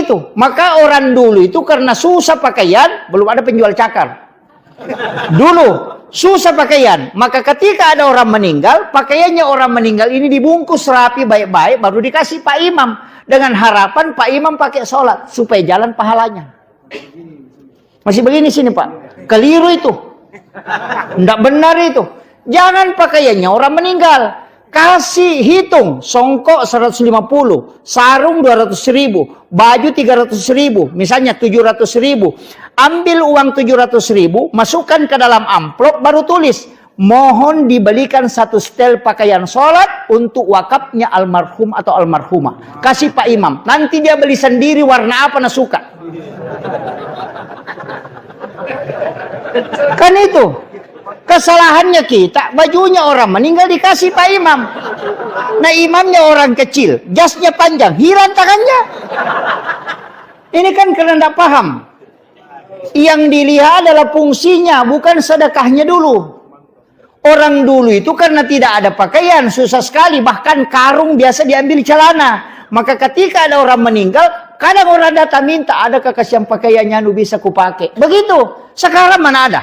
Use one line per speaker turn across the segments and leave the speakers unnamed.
begitu. Maka orang dulu itu karena susah pakaian, belum ada penjual cakar. Dulu susah pakaian, maka ketika ada orang meninggal, pakaiannya orang meninggal ini dibungkus rapi baik-baik, baru dikasih Pak Imam, dengan harapan Pak Imam pakai sholat supaya jalan pahalanya. Masih begini sini Pak, keliru itu, tidak benar itu. Jangan pakaiannya orang meninggal, kasih hitung songkok 150, sarung 200.000, baju 300.000, misalnya 700.000. Ambil uang 700.000, masukkan ke dalam amplop, baru tulis, mohon dibelikan 1 setel pakaian sholat untuk wakafnya almarhum atau almarhumah. Kasih Pak Imam, nanti dia beli sendiri warna apa nak suka. Kan itu kesalahannya kita, bajunya orang meninggal dikasih Pak Imam. Nah imamnya orang kecil, jasnya panjang, hilang tangannya. Ini kan karena tidak paham. Yang dilihat adalah fungsinya, bukan sedekahnya dulu. Orang dulu itu karena tidak ada pakaian, susah sekali. Bahkan karung biasa diambil celana. Maka ketika ada orang meninggal, kadang orang datang minta, adakah kasihan pakaiannya nu bisa kupakai. Begitu. Sekarang mana ada?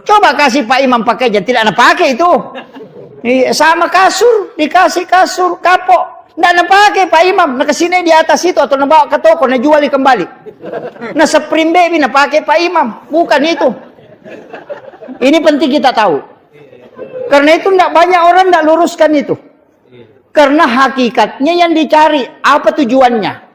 Coba kasih Pak Imam pakainya, tidak ada pakai itu. Sama kasur, dikasih kasur, kapok. Tidak ada pakai Pak Imam, nak kesini di atas itu atau nak bawa ke toko, nak jual kembali. Nah spring baby nak pakai Pak Imam, bukan itu. Ini penting kita tahu. Karena itu tidak banyak orang tidak luruskan itu. Karena hakikatnya yang dicari, apa tujuannya?